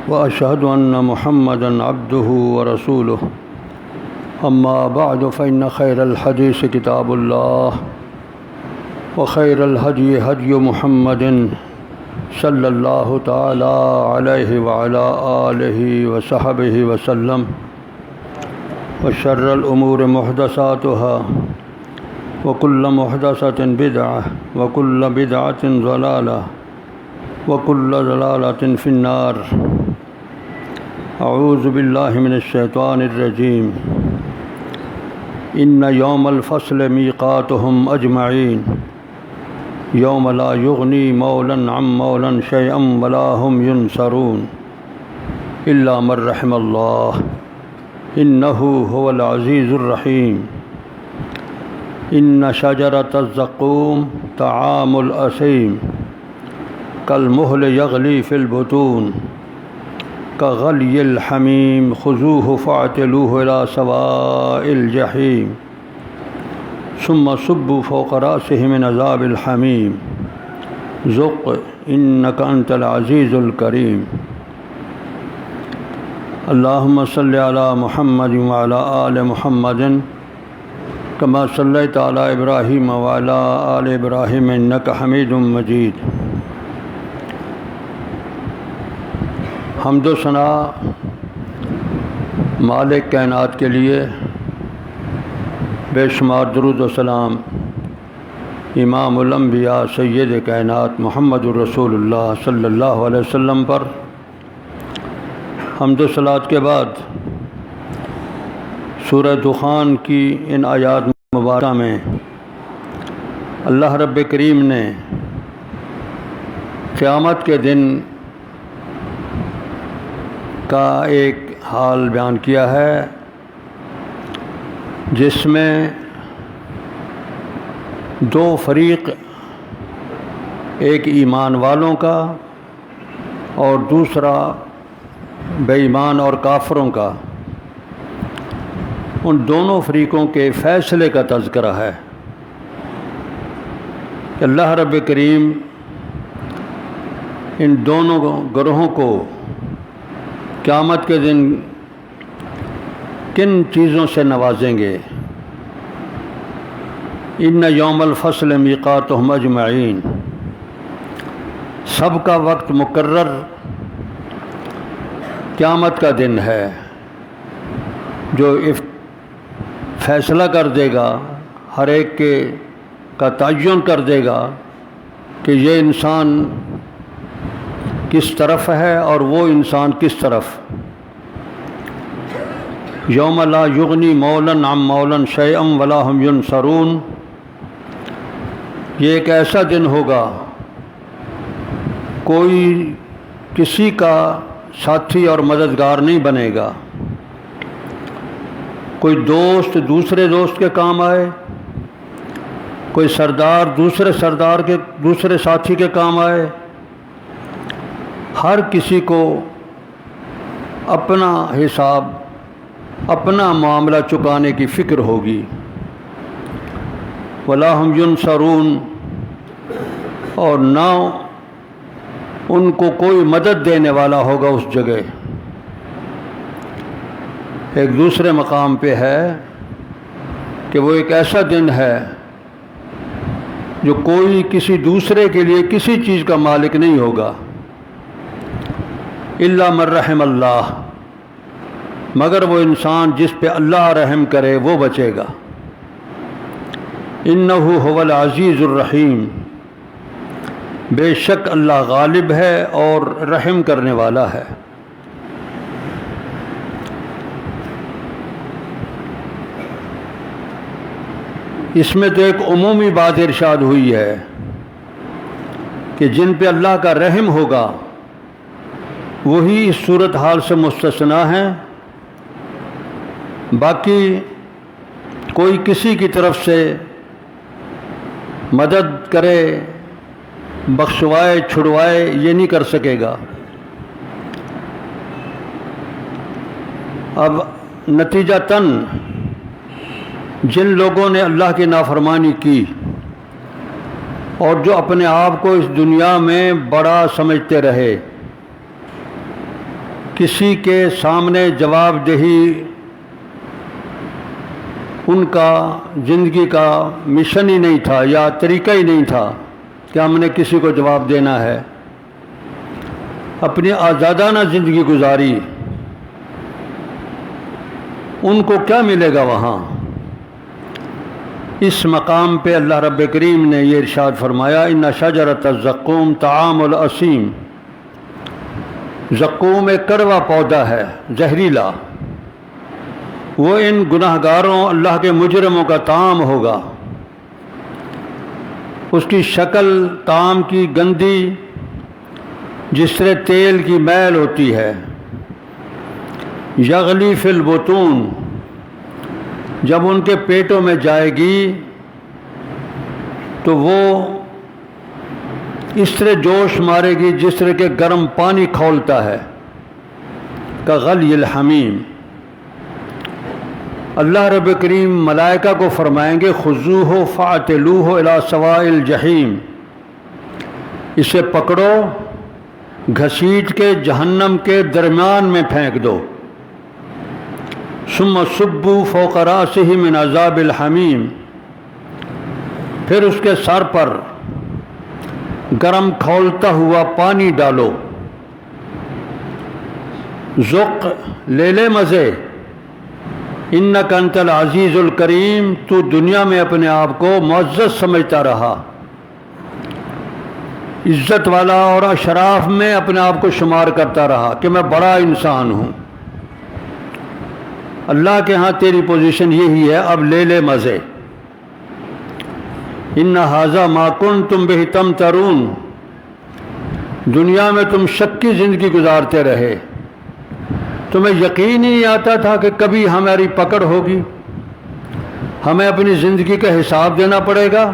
وأشهد أن محمدًا عبده ورسوله أما بعد فإن خير الحديث كتاب الله وخير الهدي هدي محمد صلى الله تعالى عليه وعلى آله وصحبه وسلم وشر الأمور محدثاتها وكل محدثة بدعة وكل بدعة ضلالة وكل ضلالة في النار اعوذ باللہ من الشیطان الرجیم ان یوم الفصل میقاتهم اجمعین یوم لا یغنی مولا عن مولا شیئا ولا هم ینصرون الا من رحم اللہ انہ هو العزیز الرحیم ان شجرۃ الزقوم طعام الأثیم کالمہل یغلی فی البطون كغلي الحميم خذوه فاعتلوه إلى سواء الجحيم ثم صبوا فوق رأسه من عذاب الحميم ذق إنك أنت العزيز الكريم اللهم صل على محمد وعلى آل محمد كما صليت على إبراهيم وعلى آل إبراهيم إنك حميد مجيد حمد و ثنا مالک کائنات کے لیے، بے شمار درود و سلام امام الانبیاء سید کائنات محمد الرسول اللہ صلی اللہ علیہ وسلم پر۔ حمد و صلوات کے بعد سورہ دخان کی ان آیات مبارکہ میں اللہ رب کریم نے قیامت کے دن کا ایک حال بیان کیا ہے، جس میں دو فریق، ایک ایمان والوں کا اور دوسرا بے ایمان اور کافروں کا، ان دونوں فریقوں کے فیصلے کا تذکرہ ہے کہ اللہ رب کریم ان دونوں گروہوں کو قیامت کے دن کن چیزوں سے نوازیں گے۔ ان یوم الفصل میقاتهم اجمعین، سب کا وقت مقرر قیامت کا دن ہے، جو فیصلہ کر دے گا، ہر ایک کا تعین کر دے گا کہ یہ انسان کس طرف ہے اور وہ انسان کس طرف۔ یوم لا یغنی مولا عن مولا شیئا ولا هم ینصرون، یہ ایک ایسا دن ہوگا کوئی کسی کا ساتھی اور مددگار نہیں بنے گا، کوئی دوست دوسرے دوست کے کام آئے، کوئی سردار دوسرے سردار کے دوسرے ساتھی کے کام آئے، ہر کسی کو اپنا حساب، اپنا معاملہ چکانے کی فکر ہوگی۔ ولا هم ینصرون، اور نہ ان کو کوئی مدد دینے والا ہوگا اس جگہ۔ ایک دوسرے مقام پہ ہے کہ وہ ایک ایسا دن ہے جو کوئی کسی دوسرے کے لیے کسی چیز کا مالک نہیں ہوگا، الا من رحم اللہ، مگر وہ انسان جس پہ اللہ رحم کرے وہ بچے گا۔ انہ هو العزیز الرحیم، بے شک اللہ غالب ہے اور رحم کرنے والا ہے۔ اس میں تو ایک عمومی بات ارشاد ہوئی ہے کہ جن پہ اللہ کا رحم ہوگا وہی اس صورتحال سے مستثنیٰ ہیں، باقی کوئی کسی کی طرف سے مدد کرے، بخشوائے، چھڑوائے، یہ نہیں کر سکے گا۔ اب نتیجتاً جن لوگوں نے اللہ کی نافرمانی کی اور جو اپنے آپ کو اس دنیا میں بڑا سمجھتے رہے، کسی کے سامنے جواب دہی ان کا زندگی کا مشن ہی نہیں تھا یا طریقہ ہی نہیں تھا کہ ہم نے کسی کو جواب دینا ہے، اپنی آزادانہ زندگی گزاری، ان کو کیا ملے گا وہاں؟ اس مقام پہ اللہ رب کریم نے یہ ارشاد فرمایا ان شجرۃ الزقوم طعام الاسیم، زقوم ایک کڑوا پودا ہے زہریلا، وہ ان گناہ گاروں اللہ کے مجرموں کا طعام ہوگا۔ اس کی شکل طعام کی گندی جس طرح تیل کی میل ہوتی ہے، یغلی فی البطون، جب ان کے پیٹوں میں جائے گی تو وہ اس طرح جوش مارے گی جس طرح کہ گرم پانی کھولتا ہے، کغلی الحمیم۔ اللہ رب کریم ملائکہ کو فرمائیں گے خذوہ فاعتلوہ الی سواء الجحیم، اسے پکڑو گھسیٹ کے جہنم کے درمیان میں پھینک دو، ثم صبوا فوق رأسہ من عذاب الحمیم، پھر اس کے سر پر گرم کھولتا ہوا پانی ڈالو، ذق لے لے مزے، انک انت العزیز الکریم، تو دنیا میں اپنے آپ کو معزز سمجھتا رہا، عزت والا اور اشراف میں اپنے آپ کو شمار کرتا رہا کہ میں بڑا انسان ہوں۔ اللہ کے ہاں تیری پوزیشن یہی ہے، اب لے لے مزے۔ ان ھذا ما کنتم بہ تمترون، دنیا میں تم شک کی زندگی گزارتے رہے، تمہیں یقین ہی نہیں آتا تھا کہ کبھی ہماری پکڑ ہوگی، ہمیں اپنی زندگی کا حساب دینا پڑے گا۔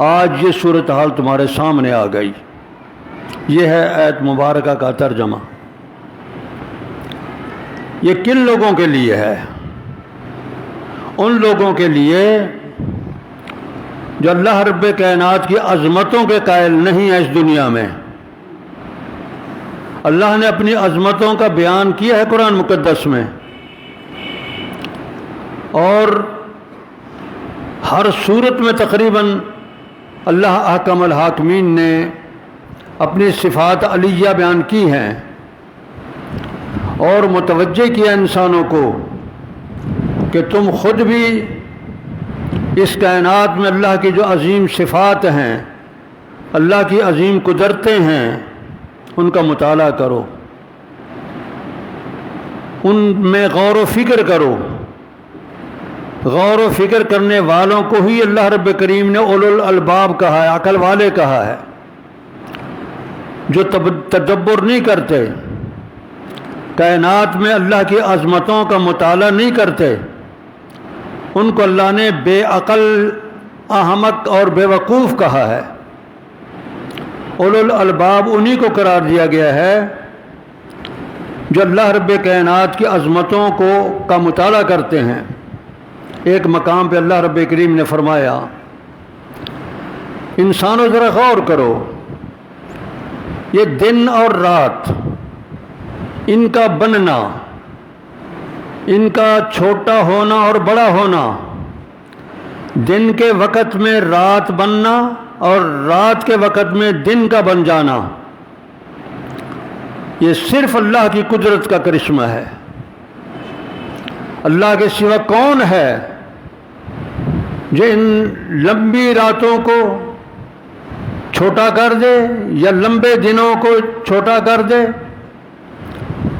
آج یہ صورتحال تمہارے سامنے آ گئی۔ یہ ہے آیت مبارکہ کا ترجمہ۔ یہ کن لوگوں کے لیے ہے؟ ان لوگوں کے لیے جو اللہ رب کائنات کی عظمتوں کے قائل نہیں ہیں۔ اس دنیا میں اللہ نے اپنی عظمتوں کا بیان کیا ہے قرآن مقدس میں، اور ہر صورت میں تقریباً اللہ احکم الحاکمین نے اپنی صفات علیہ بیان کی ہیں اور متوجہ کیا انسانوں کو کہ تم خود بھی اس کائنات میں اللہ کی جو عظیم صفات ہیں، اللہ کی عظیم قدرتیں ہیں، ان کا مطالعہ کرو، ان میں غور و فکر کرو۔ غور و فکر کرنے والوں کو ہی اللہ رب کریم نے اولو الالباب کہا ہے، عقل والے کہا ہے۔ جو تدبر نہیں کرتے، کائنات میں اللہ کی عظمتوں کا مطالعہ نہیں کرتے، ان کو اللہ نے بے عقل، احمق اور بے وقوف کہا ہے۔ اولو الالباب انہی کو قرار دیا گیا ہے جو اللہ رب کائنات کی عظمتوں کا مطالعہ کرتے ہیں۔ ایک مقام پہ اللہ رب کریم نے فرمایا انسانوں ذرا غور کرو، یہ دن اور رات، ان کا بننا، ان کا چھوٹا ہونا اور بڑا ہونا، دن کے وقت میں رات بننا اور رات کے وقت میں دن کا بن جانا، یہ صرف اللہ کی قدرت کا کرشمہ ہے۔ اللہ کے سوا کون ہے جو ان لمبی راتوں کو چھوٹا کر دے یا لمبے دنوں کو چھوٹا کر دے؟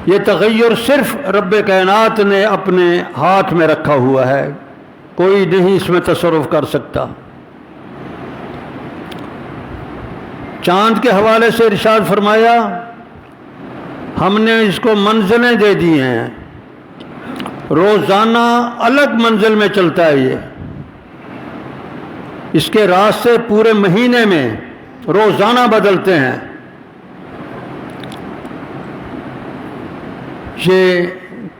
یہ تغیر صرف رب کائنات نے اپنے ہاتھ میں رکھا ہوا ہے، کوئی نہیں اس میں تصرف کر سکتا۔ چاند کے حوالے سے ارشاد فرمایا ہم نے اس کو منزلیں دے دی ہیں، روزانہ الگ منزل میں چلتا ہے، یہ اس کے راستے پورے مہینے میں روزانہ بدلتے ہیں۔ یہ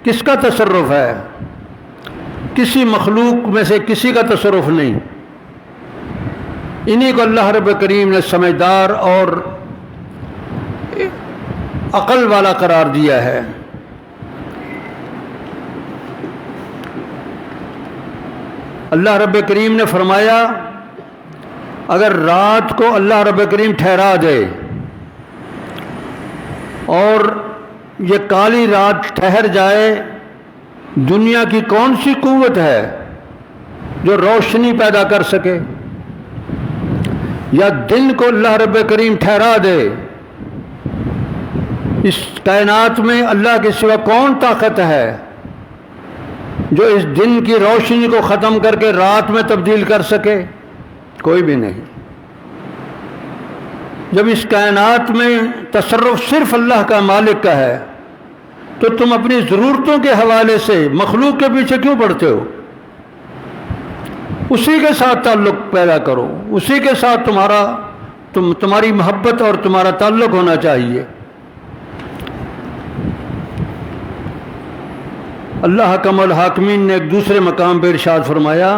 کس کا تصرف ہے؟ کسی مخلوق میں سے کسی کا تصرف نہیں، انہی کو اللہ رب کریم نے سمجھدار اور عقل والا قرار دیا ہے۔ اللہ رب کریم نے فرمایا اگر رات کو اللہ رب کریم ٹھہرا دے اور یہ کالی رات ٹھہر جائے، دنیا کی کون سی قوت ہے جو روشنی پیدا کر سکے؟ یا دن کو اللہ رب کریم ٹھہرا دے، اس کائنات میں اللہ کے سوا کون طاقت ہے جو اس دن کی روشنی کو ختم کر کے رات میں تبدیل کر سکے؟ کوئی بھی نہیں۔ جب اس کائنات میں تصرف صرف اللہ کا مالک کا ہے تو تم اپنی ضرورتوں کے حوالے سے مخلوق کے پیچھے کیوں پڑتے ہو؟ اسی کے ساتھ تعلق پیدا کرو، اسی کے ساتھ تمہاری محبت اور تمہارا تعلق ہونا چاہیے۔ اللہ حکم الحاکمین نے ایک دوسرے مقام پہ ارشاد فرمایا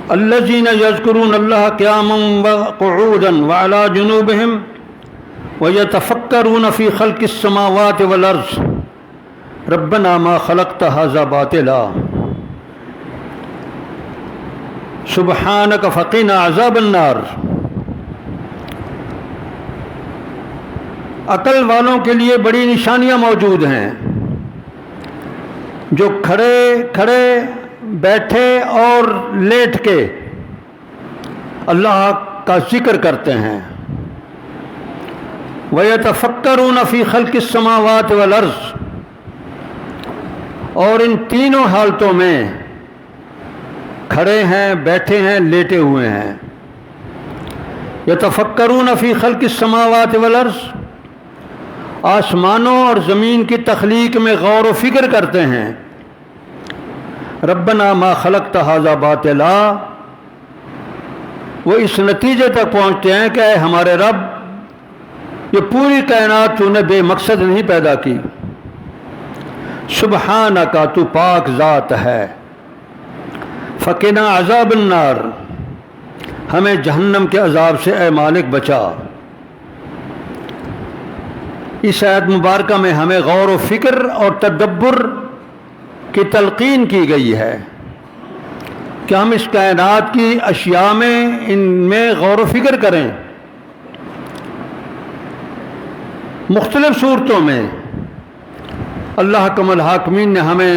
الذین یذکرون اللہ قیاما وقعودا وعلی جنوبہم ویتفکرون فی خلق السماوات والارض ربنا ما خلقت ھذا باطلا سبحانک فقنا عذاب النار۔ عقل والوں کے لیے بڑی نشانیاں موجود ہیں جو کھڑے کھڑے بیٹھے اور لیٹ کے اللہ کا ذکر کرتے ہیں۔ وَيَتَفَكَّرُونَ فِي خَلْقِ السَّمَاوَاتِ وَالْأَرْضِ، اور ان تینوں حالتوں میں کھڑے ہیں، بیٹھے ہیں، لیٹے ہوئے ہیں۔ یتفکرون فی خلق السماوات والارض، آسمانوں اور زمین کی تخلیق میں غور و فکر کرتے ہیں۔ ربنا ما خلقت ھذا باطلا، وہ اس نتیجے تک پہنچتے ہیں کہ اے ہمارے رب، یہ پوری کائنات تو نے بے مقصد نہیں پیدا کی۔ سبحانک، تو پاک ذات ہے۔ فقنا عذاب النار، ہمیں جہنم کے عذاب سے اے مالک بچا۔ اس آیت مبارکہ میں ہمیں غور و فکر اور تدبر کی تلقین کی گئی ہے کہ ہم اس کائنات کی اشیاء میں ان میں غور و فکر کریں، مختلف صورتوں میں۔ اللہ حکم الحاکمین نے ہمیں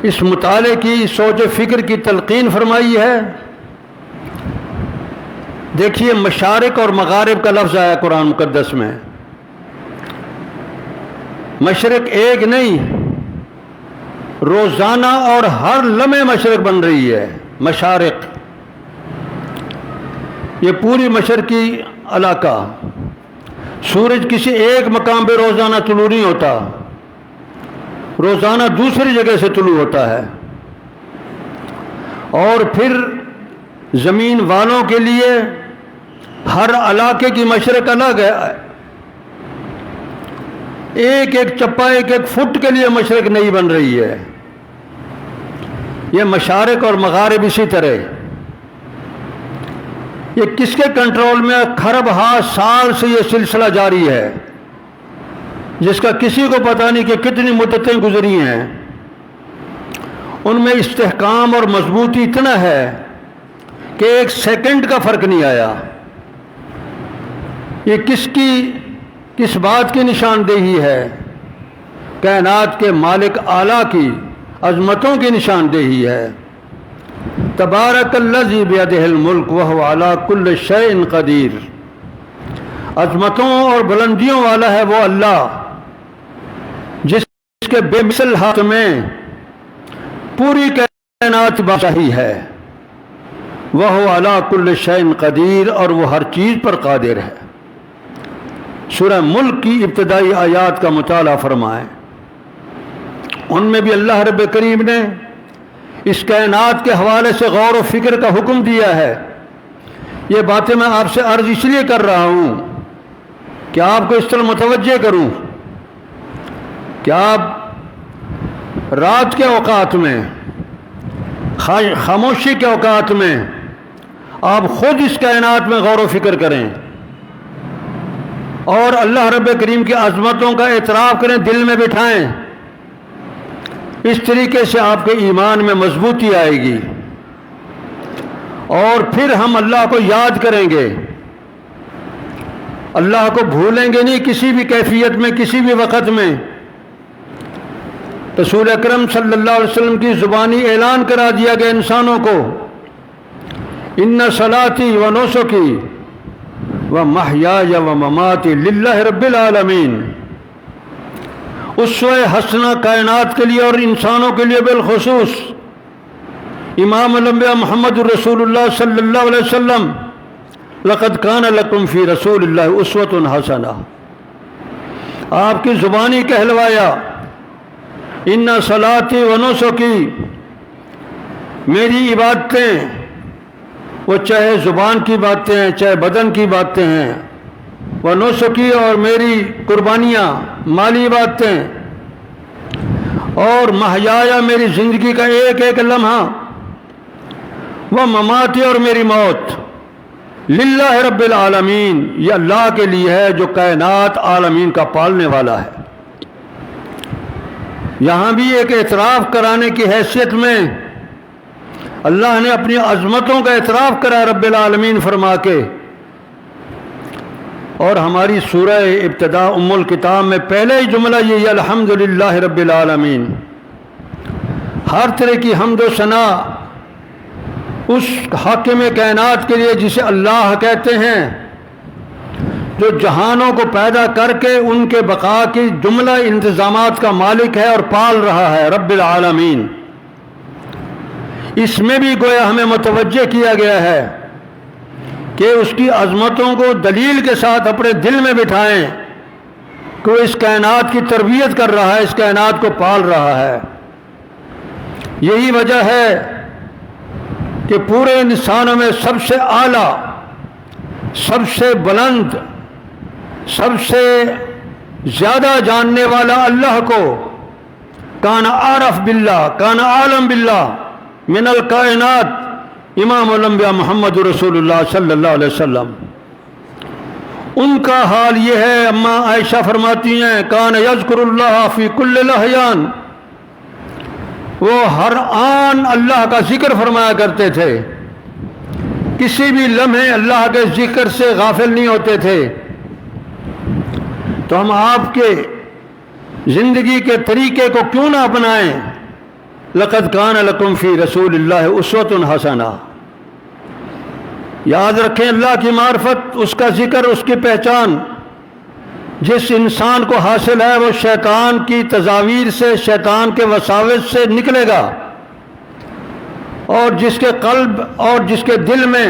اس مطالعے کی، سوچ و فکر کی تلقین فرمائی ہے۔ دیکھیے مشارق اور مغارب کا لفظ آیا قرآن مقدس میں۔ مشرق ایک نہیں، روزانہ اور ہر لمحے مشرق بن رہی ہے۔ مشارق، یہ پوری مشرقی علاقہ، سورج کسی ایک مقام پہ روزانہ طلوع نہیں ہوتا، روزانہ دوسری جگہ سے طلوع ہوتا ہے۔ اور پھر زمین والوں کے لیے ہر علاقے کی مشرق الگ ہے، ایک ایک چپا، ایک ایک فٹ کے لیے مشرق نہیں بن رہی ہے۔ یہ مشارق اور مغارب اسی طرح، یہ کس کے کنٹرول میں؟ کھرب ہا سال سے یہ سلسلہ جاری ہے، جس کا کسی کو پتہ نہیں کہ کتنی مدتیں گزری ہیں۔ ان میں استحکام اور مضبوطی اتنا ہے کہ ایک سیکنڈ کا فرق نہیں آیا۔ یہ کس بات کی نشاندہی ہے؟ کائنات کے مالک اعلیٰ کی عظمتوں کی نشاندہی ہے۔ تبارک الذی بیدہ الملک وہو علی کل شیء قدیر، عظمتوں اور بلندیوں والا ہے وہ اللہ جس کے بے مثل ہاتھ میں پوری کائنات بادشاہی ہے۔ وہو علی کل شیء قدیر، اور وہ ہر چیز پر قادر ہے۔ سورہ ملک کی ابتدائی آیات کا مطالعہ فرمائیں، ان میں بھی اللہ رب کریم نے اس کائنات کے حوالے سے غور و فکر کا حکم دیا ہے۔ یہ باتیں میں آپ سے عرض اس لیے کر رہا ہوں کہ آپ کو اس طرح متوجہ کروں کہ آپ رات کے اوقات میں، خاموشی کے اوقات میں آپ خود اس کائنات میں غور و فکر کریں اور اللہ رب کریم کی عظمتوں کا اعتراف کریں، دل میں بٹھائیں۔ اس طریقے سے آپ کے ایمان میں مضبوطی آئے گی، اور پھر ہم اللہ کو یاد کریں گے، اللہ کو بھولیں گے نہیں کسی بھی کیفیت میں، کسی بھی وقت میں۔ رسول اکرم صلی اللہ علیہ وسلم کی زبانی اعلان کرا دیا گیا انسانوں کو، ان صلاتی و نسکی و محیای و مماتی للہ رب العالمین۔ اسوہ حسنہ کائنات کے لیے اور انسانوں کے لیے بالخصوص امام الانبیاء محمد رسول اللہ صلی اللہ علیہ وسلم، لقد کان لکم فی رسول اللہ اسوۃ حسنہ، آپ کی زبانی کہلوایا ان صلاتی و نسکی، میری عبادتیں، وہ چاہے زبان کی باتیں ہیں چاہے بدن کی باتیں ہیں، و نسکی اور میری قربانیاں، مالی باتیں، اور محیایا میری زندگی کا ایک ایک لمحہ، وہ مماتی اور میری موت، للہ رب العالمین، یہ اللہ کے لیے ہے جو کائنات عالمین کا پالنے والا ہے۔ یہاں بھی ایک اعتراف کرانے کی حیثیت میں اللہ نے اپنی عظمتوں کا اعتراف کرا رب العالمین فرما کے، اور ہماری سورہ ابتدا ام الکتاب میں پہلے ہی جملہ یہ الحمدللہ رب العالمین، ہر طرح کی حمد و ثنا اس حاکم کائنات کے لیے جسے اللہ کہتے ہیں، جو جہانوں کو پیدا کر کے ان کے بقا کی جملہ انتظامات کا مالک ہے اور پال رہا ہے، رب العالمین۔ اس میں بھی گویا ہمیں متوجہ کیا گیا ہے کہ اس کی عظمتوں کو دلیل کے ساتھ اپنے دل میں بٹھائیں کہ وہ اس کائنات کی تربیت کر رہا ہے، اس کائنات کو پال رہا ہے۔ یہی وجہ ہے کہ پورے انسانوں میں سب سے اعلیٰ، سب سے بلند، سب سے زیادہ جاننے والا اللہ کو، کان عارف باللہ، کان عالم باللہ من الکائنات، امام الانبیاء محمد رسول اللہ صلی اللہ علیہ وسلم۔ ان کا حال یہ ہے، اماں عائشہ فرماتی ہیں، کان یذکر اللہ فی کل الاحیان، وہ ہر آن اللہ کا ذکر فرمایا کرتے تھے، کسی بھی لمحے اللہ کے ذکر سے غافل نہیں ہوتے تھے۔ تو ہم آپ کے زندگی کے طریقے کو کیوں نہ اپنائیں؟ لقد کان لکم فی رسول اللہ اسوۃ حسنہ۔ یاد رکھیں، اللہ کی معرفت، اس کا ذکر، اس کی پہچان جس انسان کو حاصل ہے وہ شیطان کی تزاویر سے، شیطان کے وساوس سے نکلے گا، اور جس کے قلب اور جس کے دل میں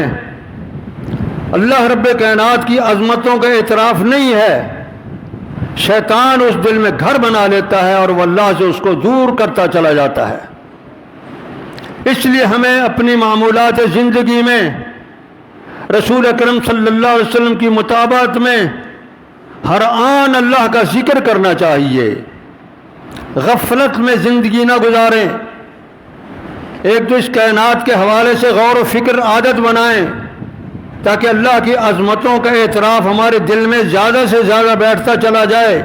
اللہ رب کائنات کی عظمتوں کا اعتراف نہیں ہے، شیطان اس دل میں گھر بنا لیتا ہے اور وہ اللہ سے اس کو دور کرتا چلا جاتا ہے۔ اس لیے ہمیں اپنی معمولات زندگی میں رسول اکرم صلی اللہ علیہ وسلم کی مطابقت میں ہر آن اللہ کا ذکر کرنا چاہیے، غفلت میں زندگی نہ گزاریں۔ ایک تو اس کائنات کے حوالے سے غور و فکر عادت بنائیں تاکہ اللہ کی عظمتوں کا اعتراف ہمارے دل میں زیادہ سے زیادہ بیٹھتا چلا جائے۔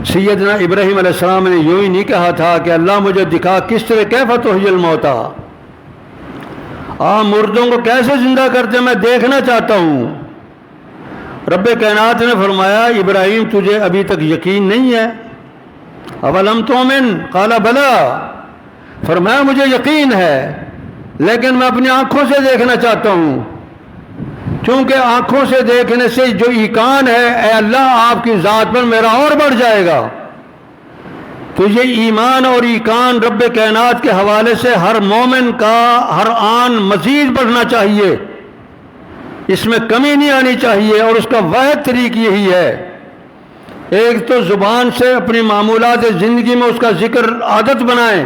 سیدنا ابراہیم علیہ السلام نے یوں ہی نہیں کہا تھا کہ اللہ مجھے دکھا کس طرح کیف تحیی الموتیٰ، آپ مردوں کو کیسے زندہ کرتے، میں دیکھنا چاہتا ہوں۔ رب کائنات نے فرمایا، ابراہیم تجھے ابھی تک یقین نہیں ہے؟ اولم تؤمن قال بلا، فرمایا مجھے یقین ہے لیکن میں اپنی آنکھوں سے دیکھنا چاہتا ہوں، کیونکہ آنکھوں سے دیکھنے سے جو ایقان ہے اے اللہ آپ کی ذات پر میرا اور بڑھ جائے گا۔ تو یہ ایمان اور ایقان رب کائنات کے حوالے سے ہر مومن کا ہر آن مزید بڑھنا چاہیے، اس میں کمی نہیں آنی چاہیے، اور اس کا واحد طریق یہی ہے، ایک تو زبان سے اپنی معمولات زندگی میں اس کا ذکر عادت بنائیں،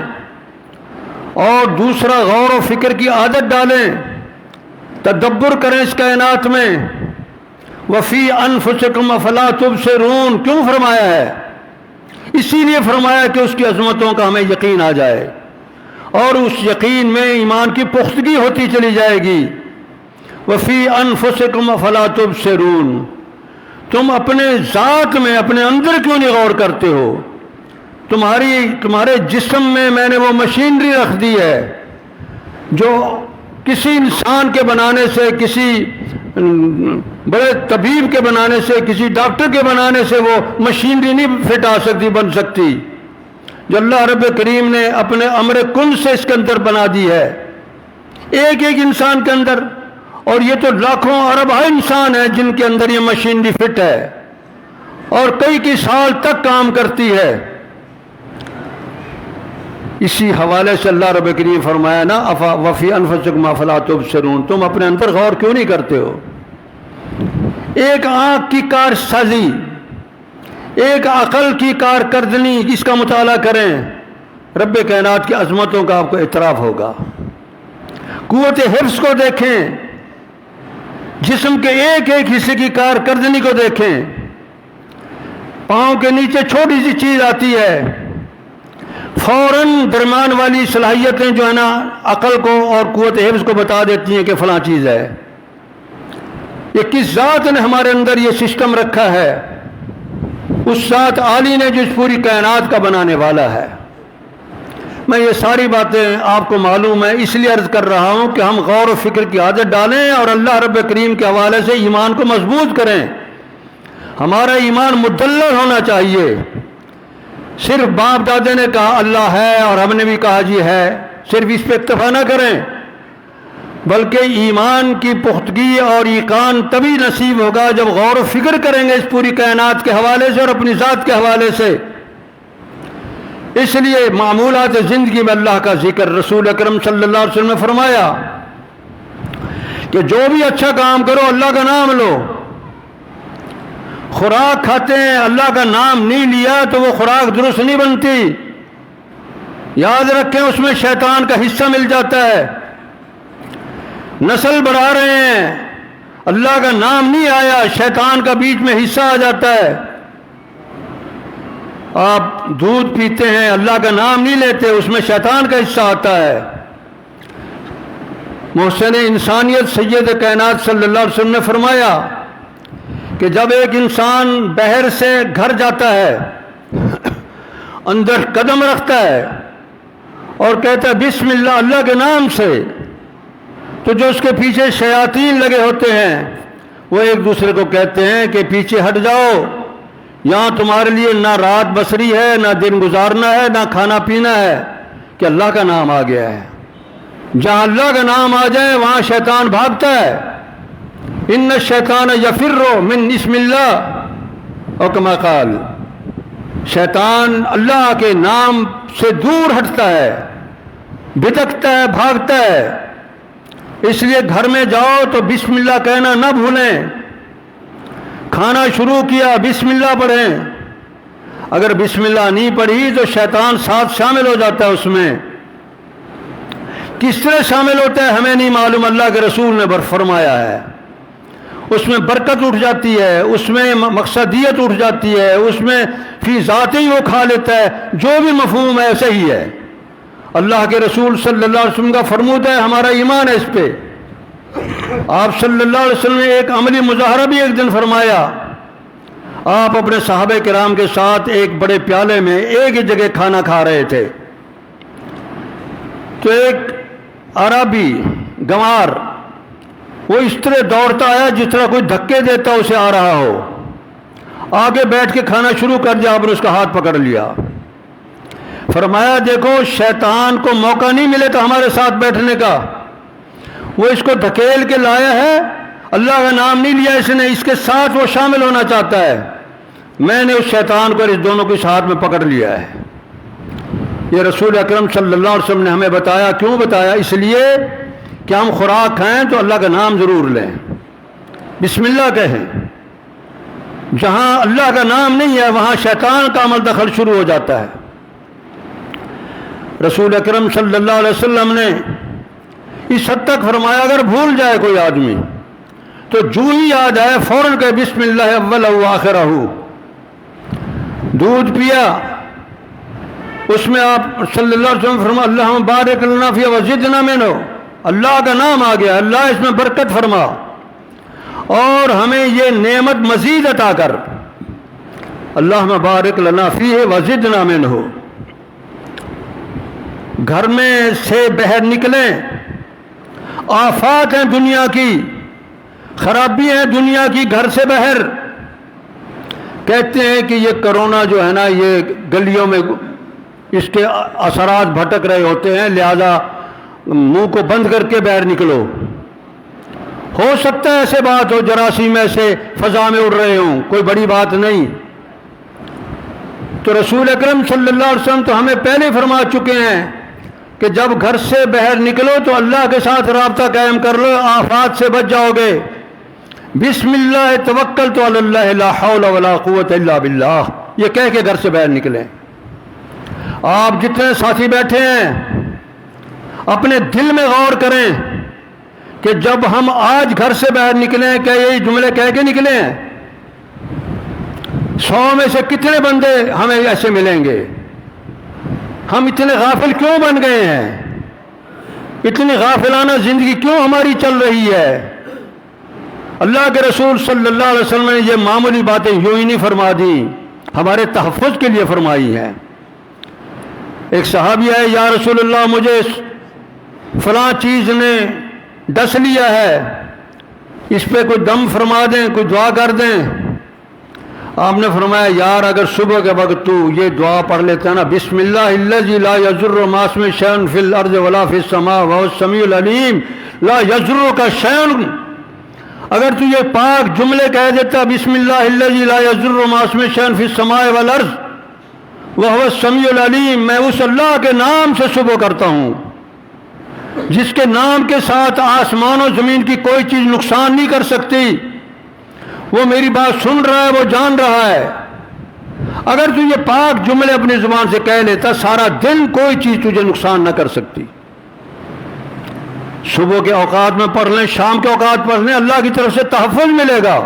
اور دوسرا غور و فکر کی عادت ڈالیں، تدبر کریں اس کائنات میں۔ وفی انفسکم افلا تبصرون کیوں فرمایا ہے؟ اسی لیے فرمایا کہ اس کی عظمتوں کا ہمیں یقین آ جائے، اور اس یقین میں ایمان کی پختگی ہوتی چلی جائے گی۔ وفی انفسکم افلا تبصرون، تم اپنے ذات میں، اپنے اندر کیوں نہیں غور کرتے ہو؟ تمہارے جسم میں نے وہ مشینری رکھ دی ہے جو کسی انسان کے بنانے سے، کسی بڑے طبیب کے بنانے سے، کسی ڈاکٹر کے بنانے سے وہ مشینری نہیں فٹ آ سکتی، بن سکتی، جو اللہ رب کریم نے اپنے امر کن سے اس کے اندر بنا دی ہے، ایک ایک انسان کے اندر۔ اور یہ تو لاکھوں ارب انسان ہیں جن کے اندر یہ مشینری فٹ ہے اور کئی سال تک کام کرتی ہے۔ اسی حوالے سے اللہ رب کریم فرمایا نا وفی انفسکم افلا تبصرون، تم اپنے اندر غور کیوں نہیں کرتے ہو؟ ایک آنکھ کی کارسازی، ایک عقل کی کارکردگی، اس کا مطالعہ کریں، رب کائنات کی عظمتوں کا آپ کو اعتراف ہوگا۔ قوت حفظ کو دیکھیں، جسم کے ایک ایک حصے کی کارکردگی کو دیکھیں، پاؤں کے نیچے چھوٹی سی چیز آتی ہے، فوراً درمیان والی صلاحیتیں جو ہے نا عقل کو اور قوت حفظ کو بتا دیتی ہیں کہ فلاں چیز ہے۔ یہ کس ذات نے ہمارے اندر یہ سسٹم رکھا ہے؟ اس ذات عالی نے جو اس پوری کائنات کا بنانے والا ہے۔ میں یہ ساری باتیں آپ کو معلوم ہے، اس لیے عرض کر رہا ہوں کہ ہم غور و فکر کی عادت ڈالیں اور اللہ رب کریم کے حوالے سے ایمان کو مضبوط کریں۔ ہمارا ایمان مدلل ہونا چاہیے۔ صرف باپ دادے نے کہا اللہ ہے اور ہم نے بھی کہا جی ہے، صرف اس پہ اکتفا نہ کریں، بلکہ ایمان کی پختگی اور ایقان تبھی نصیب ہوگا جب غور و فکر کریں گے اس پوری کائنات کے حوالے سے اور اپنی ذات کے حوالے سے۔ اس لیے معمولات زندگی میں اللہ کا ذکر، رسول اکرم صلی اللہ علیہ وسلم نے فرمایا کہ جو بھی اچھا کام کرو اللہ کا نام لو۔ خوراک کھاتے ہیں، اللہ کا نام نہیں لیا تو وہ خوراک درست نہیں بنتی، یاد رکھیں اس میں شیطان کا حصہ مل جاتا ہے۔ نسل بڑھا رہے ہیں، اللہ کا نام نہیں آیا، شیطان کا بیچ میں حصہ آ جاتا ہے۔ آپ دودھ پیتے ہیں، اللہ کا نام نہیں لیتے، اس میں شیطان کا حصہ آتا ہے۔ محسن انسانیت سید کائنات صلی اللہ علیہ وسلم نے فرمایا کہ جب ایک انسان بحر سے گھر جاتا ہے، اندر قدم رکھتا ہے اور کہتا ہے بسم اللہ، اللہ کے نام سے، تو جو اس کے پیچھے شیاطین لگے ہوتے ہیں وہ ایک دوسرے کو کہتے ہیں کہ پیچھے ہٹ جاؤ، یہاں تمہارے لیے نہ رات بسری ہے، نہ دن گزارنا ہے، نہ کھانا پینا ہے، کہ اللہ کا نام آ گیا ہے۔ جہاں اللہ کا نام آ جائے وہاں شیطان بھاگتا ہے۔ ان الشیطان یفر من اسم اللہ، اور کما قال، شیطان اللہ کے نام سے دور ہٹتا ہے، بھٹکتا ہے، بھاگتا ہے۔ اس لیے گھر میں جاؤ تو بسم اللہ کہنا نہ بھولیں، کھانا شروع کیا بسم اللہ پڑھیں، اگر بسم اللہ نہیں پڑھی تو شیطان ساتھ شامل ہو جاتا ہے اس میں۔ کس طرح شامل ہوتا ہے ہمیں نہیں معلوم، اللہ کے رسول نے فرمایا ہے اس میں برکت اٹھ جاتی ہے، اس میں مقصدیت اٹھ جاتی ہے، اس میں فی ذات ہی وہ کھا لیتا ہے، جو بھی مفہوم ہے صحیح ہے۔ اللہ کے رسول صلی اللہ علیہ وسلم کا فرمود ہے، ہمارا ایمان ہے اس پہ۔ آپ صلی اللہ علیہ وسلم نے ایک عملی مظاہرہ بھی ایک دن فرمایا۔ آپ اپنے صحابہ کرام کے ساتھ ایک بڑے پیالے میں ایک ہی جگہ کھانا کھا رہے تھے، تو ایک عربی گنوار وہ اس طرح دوڑتا آیا جس طرح کوئی دھکے دیتا اسے آ رہا ہو، آگے بیٹھ کے کھانا شروع کر دیا۔ آپ نے اس کا ہاتھ پکڑ لیا، فرمایا دیکھو شیطان کو موقع نہیں ملے تو ہمارے ساتھ بیٹھنے کا، وہ اس کو دھکیل کے لایا ہے، اللہ کا نام نہیں لیا اس نے، اس کے ساتھ وہ شامل ہونا چاہتا ہے۔ میں نے اس شیطان کو اس دونوں کے ساتھ میں پکڑ لیا ہے۔ یہ رسول اکرم صلی اللہ علیہ وسلم نے ہمیں بتایا۔ کیوں بتایا؟ اس لیے کہ ہم خوراک کھائیں تو اللہ کا نام ضرور لیں، بسم اللہ کہیں۔ جہاں اللہ کا نام نہیں ہے وہاں شیطان کا عمل دخل شروع ہو جاتا ہے۔ رسول اکرم صلی اللہ علیہ وسلم نے اس حد تک فرمایا اگر بھول جائے کوئی آدمی تو جو ہی یاد آئے فوراً کہ بسم اللہ اول و آخرہ۔ دودھ پیا اس میں آپ صلی اللہ علیہ وسلم فرما اللہم بارک لنا فیہ وزدنا منہ، اللہ کا نام آ گیا، اللہ اس میں برکت فرما اور ہمیں یہ نعمت مزید عطا کر، اللہم بارک لنا فیہ وزدنا منہ۔ گھر میں سے باہر نکلیں، آفات ہیں دنیا کی، خرابی ہیں دنیا کی، گھر سے باہر کہتے ہیں کہ یہ کرونا جو ہے نا یہ گلیوں میں اس کے اثرات بھٹک رہے ہوتے ہیں، لہذا منہ کو بند کر کے باہر نکلو۔ ہو سکتا ہے ایسے بات ہو، جراثیم ایسے فضا میں اڑ رہے ہوں، کوئی بڑی بات نہیں۔ تو رسول اکرم صلی اللہ علیہ وسلم تو ہمیں پہلے فرما چکے ہیں کہ جب گھر سے باہر نکلو تو اللہ کے ساتھ رابطہ قائم کر لو، آفات سے بچ جاؤ گے۔ بسم اللہ توکلت علی اللہ لا حول ولا قوت الا باللہ، یہ کہہ کے گھر سے باہر نکلیں۔ آپ جتنے ساتھی بیٹھے ہیں اپنے دل میں غور کریں کہ جب ہم آج گھر سے باہر نکلیں کیا یہی جملے کہہ کے نکلے ہیں؟ 100 میں سے کتنے بندے ہمیں ایسے ملیں گے؟ ہم اتنے غافل کیوں بن گئے ہیں؟ اتنی غافلانہ زندگی کیوں ہماری چل رہی ہے؟ اللہ کے رسول صلی اللہ علیہ وسلم نے یہ معمولی باتیں یوں ہی نہیں فرما دی، ہمارے تحفظ کے لیے فرمائی ہیں۔ ایک صحابی ہے، یا رسول اللہ مجھے فلاں چیز نے ڈس لیا ہے، اس پہ کوئی دم فرما دیں، کوئی دعا کر دیں۔ آپ نے فرمایا یار اگر صبح کے وقت تو یہ دعا پڑھ لیتا ہے نا، بسم اللہ الذی لا یضر مع اسمہ شیء فی الارض ولا فی السماء وهو السمیع العلیم لا یضرک شیء، اگر تو یہ پاک جملے کہہ دیتا بسم اللہ الذی لا یضر مع اسمہ شیء فی السماء والارض وهو السمیع العلیم، میں اس اللہ کے نام سے صبح کرتا ہوں جس کے نام کے ساتھ آسمان و زمین کی کوئی چیز نقصان نہیں کر سکتی، وہ میری بات سن رہا ہے، وہ جان رہا ہے۔ اگر تو یہ پاک جملے اپنی زبان سے کہہ لیتا سارا دن کوئی چیز تجھے نقصان نہ کر سکتی۔ صبح کے اوقات میں پڑھ لیں، شام کے اوقات پڑھ لیں، اللہ کی طرف سے تحفظ ملے گا۔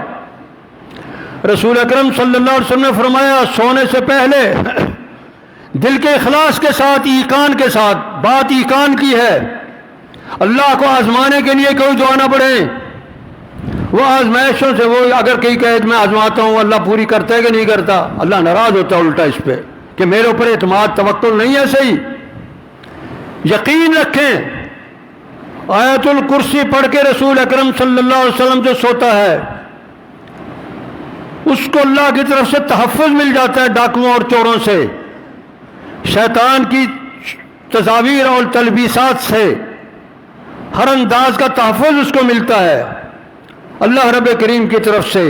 رسول اکرم صلی اللہ علیہ وسلم نے فرمایا سونے سے پہلے دل کے اخلاص کے ساتھ، ایقان کے ساتھ، بات ایقان کی ہے، اللہ کو آزمانے کے لیے کوئی دعا نہ پڑھے۔ وہ آزمائشوں سے، وہ اگر کہیں کہے میں آزماتا ہوں اللہ پوری کرتا ہے کہ نہیں کرتا، اللہ ناراض ہوتا ہے الٹا اس پہ کہ میرے اوپر اعتماد توکل نہیں ہے۔ صحیح یقین رکھیں، آیت الکرسی پڑھ کے رسول اکرم صلی اللہ علیہ وسلم جو سوتا ہے اس کو اللہ کی طرف سے تحفظ مل جاتا ہے ڈاکوؤں اور چوروں سے، شیطان کی تصاویر اور تلبیسات سے ہر انداز کا تحفظ اس کو ملتا ہے اللہ رب کریم کی طرف سے۔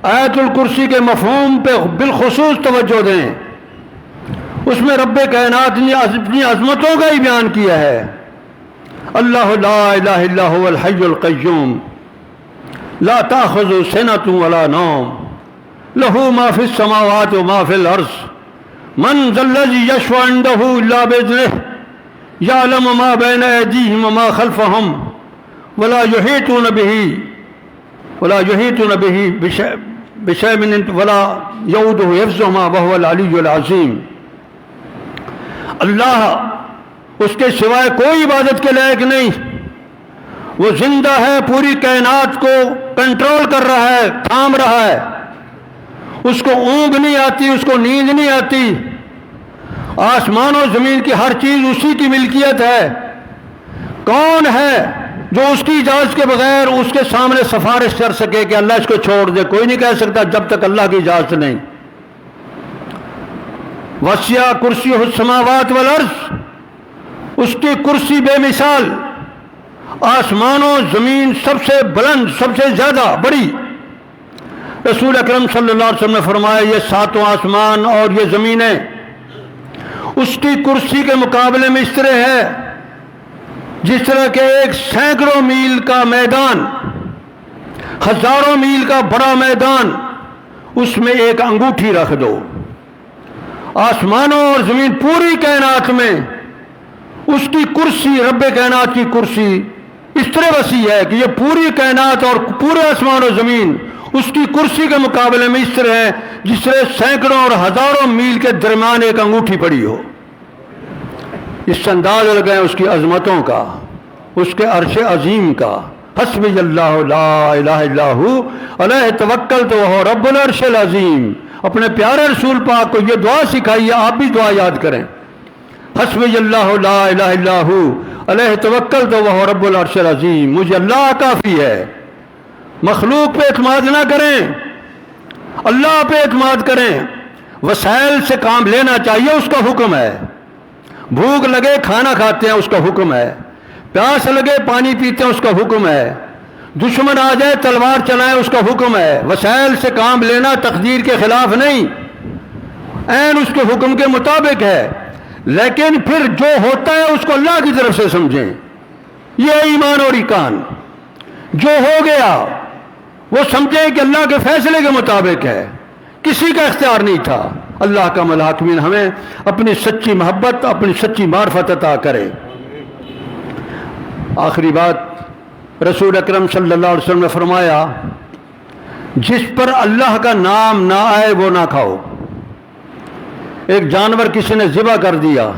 آیت الکرسی کے مفہوم پہ بالخصوص توجہ دیں، اس میں رب کائنات نے اپنی عظمتوں کا ہی بیان کیا ہے۔ اللہ لا الہ الا هو الحی القیوم لا تأخذہ سنۃ ولا نوم لہ ما فی السماوات وما فی الارض من ذا الذی یشفع عندہ الا بإذنہ یعلم ما بین ایدیہم وما خلفہم ولا یحیطون به بشیء من ولا یؤودہ حفظہما وہو العلی العظیم۔ اللہ اس کے سوائے کوئی عبادت کے لائق نہیں، وہ زندہ ہے، پوری کائنات کو کنٹرول کر رہا ہے، تھام رہا ہے، اس کو اونگ نہیں آتی، اس کو نیند نہیں آتی، آسمان و زمین کی ہر چیز اسی کی ملکیت ہے۔ کون ہے جو اس کی اجازت کے بغیر اس کے سامنے سفارش کر سکے کہ اللہ اس کو چھوڑ دے؟ کوئی نہیں کہہ سکتا جب تک اللہ کی اجازت نہیں۔ وسع کرسیہ السماوات والارض، اس کی کرسی بے مثال، آسمان و زمین سب سے بلند، سب سے زیادہ بڑی۔ رسول اکرم صلی اللہ علیہ وسلم نے فرمایا یہ ساتوں آسمان اور یہ زمینیں اس کی کرسی کے مقابلے میں اس طرح ہے جس طرح کہ ایک سینکڑوں میل کا میدان، ہزاروں میل کا بڑا میدان، اس میں ایک انگوٹھی رکھ دو۔ آسمانوں اور زمین پوری کائنات میں اس کی کرسی، رب کائنات کی کرسی اس طرح وسیع ہے کہ یہ پوری کائنات اور پورے آسمان و زمین اس کی کرسی کے مقابلے میں اس طرح ہے جس طرح سینکڑوں اور ہزاروں میل کے درمیان ایک انگوٹھی پڑی ہو۔ اس سے انداز لگائیں اس کی عظمتوں کا، اس کے عرش عظیم کا۔ حسبی اللہ لا الہ الا ہو علیہ توکلت وہو رب العرش العظیم۔ اپنے پیارے رسول پاک کو یہ دعا سکھائیے، آپ بھی دعا یاد کریں۔ حسبی اللہ لا الہ الا ہو علیہ توکلت وہو رب العرش العظیم۔ مجھے اللہ کافی ہے، مخلوق پہ اعتماد نہ کریں، اللہ پہ اعتماد کریں۔ وسائل سے کام لینا چاہیے، اس کا حکم ہے۔ بھوک لگے کھانا کھاتے ہیں، اس کا حکم ہے۔ پیاس لگے پانی پیتے ہیں، اس کا حکم ہے۔ دشمن آ جائے تلوار چلائیں، اس کا حکم ہے۔ وسائل سے کام لینا تقدیر کے خلاف نہیں، عین اس کے حکم کے مطابق ہے، لیکن پھر جو ہوتا ہے اس کو اللہ کی طرف سے سمجھیں۔ یہ ایمان اور ایقان، جو ہو گیا وہ سمجھیں کہ اللہ کے فیصلے کے مطابق ہے، کسی کا اختیار نہیں تھا۔ اللہ کا الحاکمین ہمیں اپنی سچی محبت، اپنی سچی معرفت عطا کرے۔ آخری بات، رسول اکرم صلی اللہ علیہ وسلم نے فرمایا جس پر اللہ کا نام نہ آئے وہ نہ کھاؤ۔ ایک جانور کسی نے ذبح کر دیا،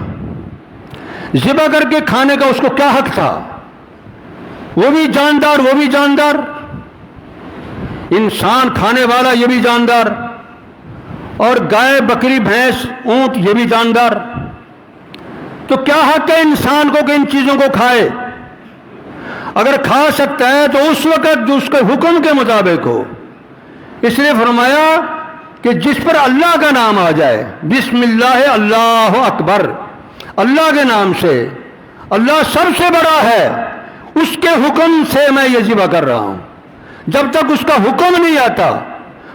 ذبح کر کے کھانے کا اس کو کیا حق تھا؟ وہ بھی جاندار، وہ بھی جاندار، انسان کھانے والا یہ بھی جاندار، اور گائے بکری بھینس اونٹ یہ بھی جاندار۔ تو کیا حق ہے انسان کو کہ ان چیزوں کو کھائے؟ اگر کھا سکتا ہے تو اس وقت جو اس کے حکم کے مطابق ہو۔ اس لیے فرمایا کہ جس پر اللہ کا نام آ جائے، بسم اللہ اللہ اکبر، اللہ کے نام سے، اللہ سب سے بڑا ہے، اس کے حکم سے میں یہ ذبح کر رہا ہوں۔ جب تک اس کا حکم نہیں آتا،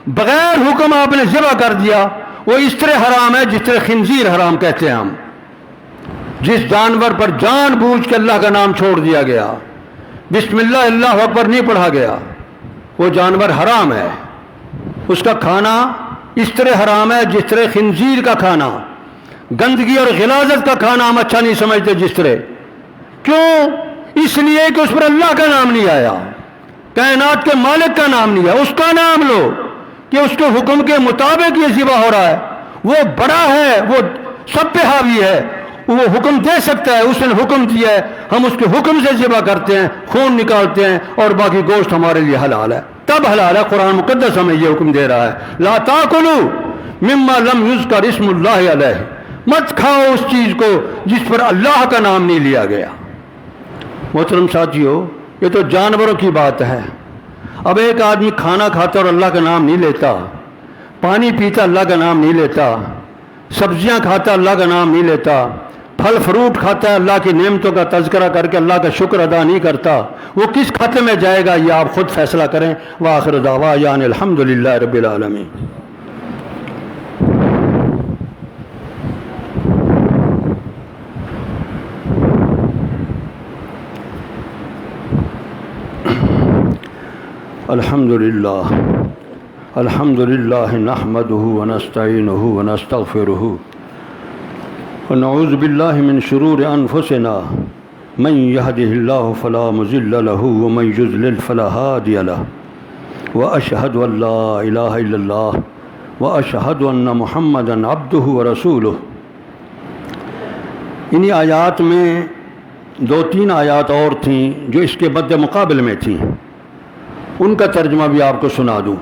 بغیر حکم آپ نے ذبح کر دیا، وہ اس طرح حرام ہے جس طرح خنزیر حرام کہتے ہیں ہم۔ جس جانور پر جان بوجھ کے اللہ کا نام چھوڑ دیا گیا، بسم اللہ اللہ اکبر نہیں پڑھا گیا، وہ جانور حرام ہے، اس کا کھانا اس طرح حرام ہے جس طرح خنزیر کا کھانا، گندگی اور غلاظت کا کھانا ہم اچھا نہیں سمجھتے جس طرح۔ کیوں؟ اس لیے کہ اس پر اللہ کا نام نہیں آیا، کائنات کے مالک کا نام نہیں ہے، اس کا نام لو کہ اس کے حکم کے مطابق یہ ذبح ہو رہا ہے۔ وہ بڑا ہے، وہ سب پہ حاوی ہے، وہ حکم دے سکتا ہے، اس نے حکم دیا ہے، ہم اس کے حکم سے ذبح کرتے ہیں، خون نکالتے ہیں، اور باقی گوشت ہمارے لیے حلال ہے۔ تب حلال ہے، قرآن مقدس ہمیں یہ حکم دے رہا ہے، لا تاکلوا مما لم یذکر اسم اللہ علیہ، مت کھاؤ اس چیز کو جس پر اللہ کا نام نہیں لیا گیا۔ محترم ساتھیو، یہ تو جانوروں کی بات ہے۔ اب ایک آدمی کھانا کھاتا اور اللہ کا نام نہیں لیتا، پانی پیتا اللہ کا نام نہیں لیتا، سبزیاں کھاتا اللہ کا نام نہیں لیتا، پھل فروٹ کھاتا ہے، اللہ کی نعمتوں کا تذکرہ کر کے اللہ کا شکر ادا نہیں کرتا، وہ کس کھاتے میں جائے گا؟ یہ آپ خود فیصلہ کریں۔ وآخر دعوانا الحمد للہ رب العالمین۔ الحمد للہ نحمده ونستعینه ونستغفره ونعوذ باللہ من شرور انفسنا من يهده الله فلا مضل له ومن يضلل فلا هادي له واشهد ان لا الہ الا اللہ واشهد ان محمدا عبده ورسوله۔ انہی آیات میں دو تین آیات اور تھیں جو اس کے مد مقابل میں تھیں، ان کا ترجمہ بھی آپ کو سنا دوں۔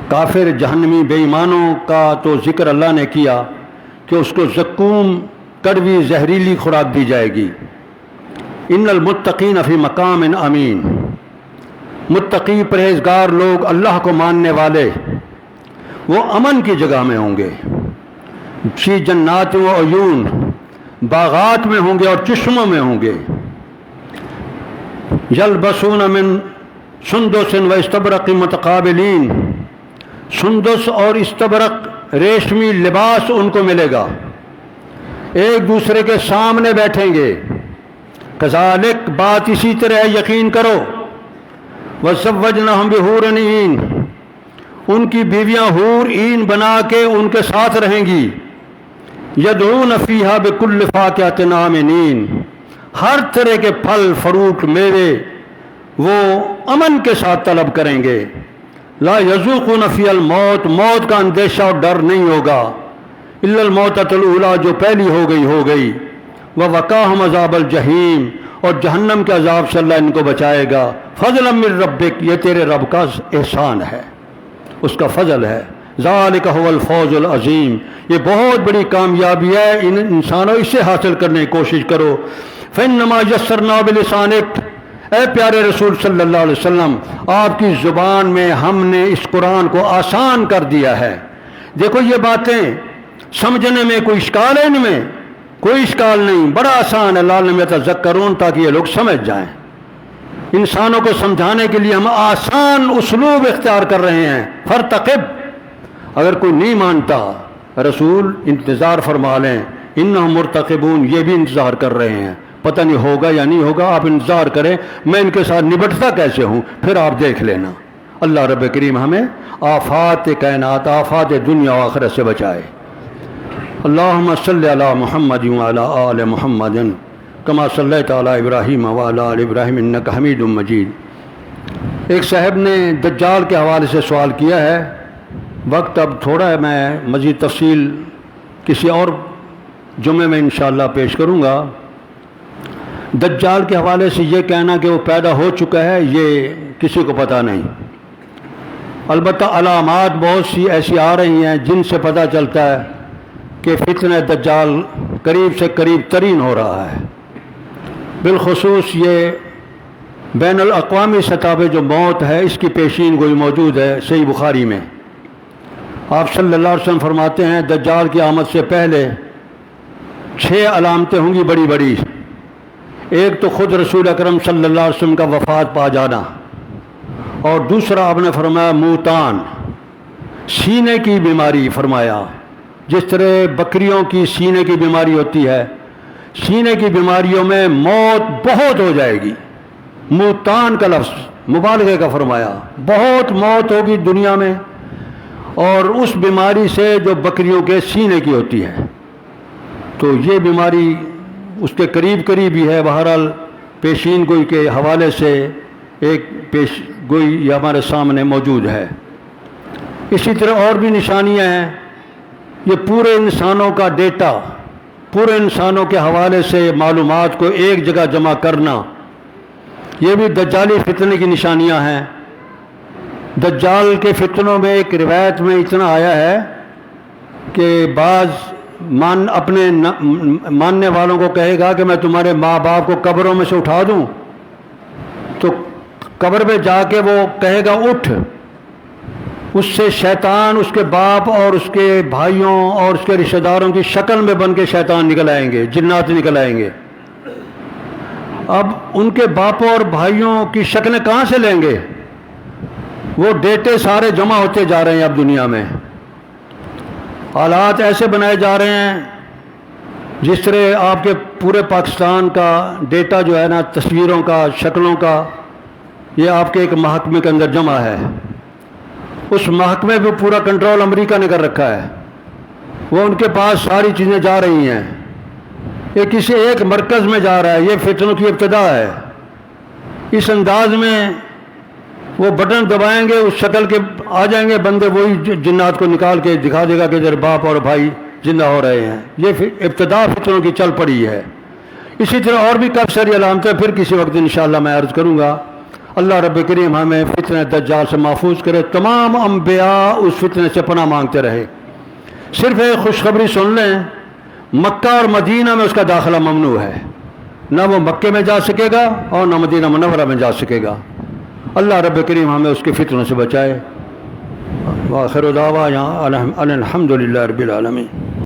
کافر جہنمی بے ایمانوں کا تو ذکر اللہ نے کیا کہ اس کو زقوم کڑوی زہریلی خوراک دی جائے گی۔ ان المتقین فی مقام امین، متقی پرہیزگار لوگ، اللہ کو ماننے والے، وہ امن کی جگہ میں ہوں گے۔ فی جنات و عیون، باغات میں ہوں گے اور چشموں میں ہوں گے۔ یلبسون من سندس و استبرق متقابلین، سندس اور استبرق ریشمی لباس ان کو ملے گا، ایک دوسرے کے سامنے بیٹھیں گے۔ کذالک، بات اسی طرح یقین کرو۔ وزوجناہم بحور عین، ان کی بیویاں حور عین بنا کے ان کے ساتھ رہیں گی۔ یدعون فیہا بکل فاکہۃ آمنین، ہر طرح کے پھل فروٹ میوے وہ امن کے ساتھ طلب کریں گے۔ لا یذوقون فیہا الموت، موت کا اندیشہ اور ڈر نہیں ہوگا۔ الا الموتۃ الاولی، جو پہلی ہو گئی۔ وَوَقَاهُمْ عَذَابَ الْجَحِيمِ، اور جہنم کے عذاب سے اللہ ان کو بچائے گا۔ فضلا من ربک، یہ تیرے رب کا احسان ہے، اس کا فضل ہے۔ ذالک هو الفوز العظیم، یہ بہت بڑی کامیابی ہے، ان انسانوں اسے حاصل کرنے کی کوشش کرو۔ فإنما يسرناه بلسانک، اے پیارے رسول صلی اللہ علیہ وسلم، آپ کی زبان میں ہم نے اس قرآن کو آسان کر دیا ہے۔ دیکھو یہ باتیں سمجھنے میں کوئی اشکال ہے، ان میں کوئی اشکال نہیں، بڑا آسان ہے۔ لعلہم یتذکرون، تاکہ یہ لوگ سمجھ جائیں۔ انسانوں کو سمجھانے کے لیے ہم آسان اسلوب اختیار کر رہے ہیں۔ فرتقب، اگر کوئی نہیں مانتا رسول انتظار فرما لیں، انہم مرتقبون، یہ بھی انتظار کر رہے ہیں، پتہ نہیں ہوگا یا نہیں ہوگا، آپ انتظار کریں، میں ان کے ساتھ نبٹتا کیسے ہوں، پھر آپ دیکھ لینا۔ اللہ رب کریم ہمیں آفات کائنات، آفات دنیا و آخرت سے بچائے۔ اللہم صلی علی محمد وعلی آل محمد کما صلیت علی ابراہیم وعلی آل ابراہیم انک حمید مجید۔ ایک صاحب نے دجال کے حوالے سے سوال کیا ہے، وقت اب تھوڑا ہے، میں مزید تفصیل کسی اور جمعے میں انشاءاللہ پیش کروں گا۔ دجال کے حوالے سے یہ کہنا کہ وہ پیدا ہو چکا ہے، یہ کسی کو پتہ نہیں۔ البتہ علامات بہت سی ایسی آ رہی ہیں جن سے پتہ چلتا ہے کہ فتنہ دجال قریب سے قریب ترین ہو رہا ہے۔ بالخصوص یہ بین الاقوامی سطح پہ جو موت ہے، اس کی پیشین گوئی موجود ہے صحیح بخاری میں۔ آپ صلی اللہ علیہ وسلم فرماتے ہیں دجال کی آمد سے پہلے 6 علامتیں ہوں گی بڑی بڑی۔ ایک تو خود رسول اکرم صلی اللہ علیہ وسلم کا وفات پا جانا، اور دوسرا آپ نے فرمایا موتان، سینے کی بیماری فرمایا، جس طرح بکریوں کی سینے کی بیماری ہوتی ہے، سینے کی بیماریوں میں موت بہت ہو جائے گی۔ موتان کا لفظ مبالغے کا فرمایا، بہت موت ہوگی دنیا میں، اور اس بیماری سے جو بکریوں کے سینے کی ہوتی ہے۔ تو یہ بیماری اس کے قریب قریب ہی ہے۔ بہرحال پیشین گوئی کے حوالے سے ایک پیش گوئی یہ ہمارے سامنے موجود ہے۔ اسی طرح اور بھی نشانیاں ہیں۔ یہ پورے انسانوں کا ڈیٹا، پورے انسانوں کے حوالے سے معلومات کو ایک جگہ جمع کرنا، یہ بھی دجالی فتنے کی نشانیاں ہیں۔ دجال کے فتنوں میں ایک روایت میں اتنا آیا ہے کہ بعض اپنے ماننے والوں کو کہے گا کہ میں تمہارے ماں باپ کو قبروں میں سے اٹھا دوں، تو قبر میں جا کے وہ کہے گا اٹھ، اس سے شیطان اس کے باپ اور اس کے بھائیوں اور اس کے رشتہ داروں کی شکل میں بن کے شیطان نکل آئیں گے، جنات نکل آئیں گے۔ اب ان کے باپوں اور بھائیوں کی شکلیں کہاں سے لیں گے؟ وہ ڈیٹے سارے جمع ہوتے جا رہے ہیں اب دنیا میں۔ حالات ایسے بنائے جا رہے ہیں جس طرح آپ کے پورے پاکستان کا ڈیٹا جو ہے نا، تصویروں کا، شکلوں کا، یہ آپ کے ایک محکمے کے اندر جمع ہے۔ اس محکمے پہ پورا کنٹرول امریکہ نے کر رکھا ہے، وہ ان کے پاس ساری چیزیں جا رہی ہیں، یہ کسی ایک مرکز میں جا رہا ہے۔ یہ فتنوں کی ابتدا ہے۔ اس انداز میں وہ بٹن دبائیں گے، اس شکل کے آ جائیں گے بندے، وہی جنات کو نکال کے دکھا دے گا کہ ادھر باپ اور بھائی زندہ ہو رہے ہیں۔ یہ ابتدا فتنوں کی چل پڑی ہے۔ اسی طرح اور بھی کافی ساری علامتیں پھر کسی وقت انشاءاللہ میں عرض کروں گا۔ اللہ رب کریم ہمیں فتنہ دجال سے محفوظ کرے۔ تمام انبیاء اس فتنے سے پناہ مانگتے رہے۔ صرف ایک خوشخبری سن لیں، مکہ اور مدینہ میں اس کا داخلہ ممنوع ہے، نہ وہ مکے میں جا سکے گا اور نہ مدینہ منورہ میں جا سکے گا۔ اللہ رب کریم ہمیں اس کے فتنوں سے بچائے۔ وآخر دعوانا ان الحمد للہ رب العالمین۔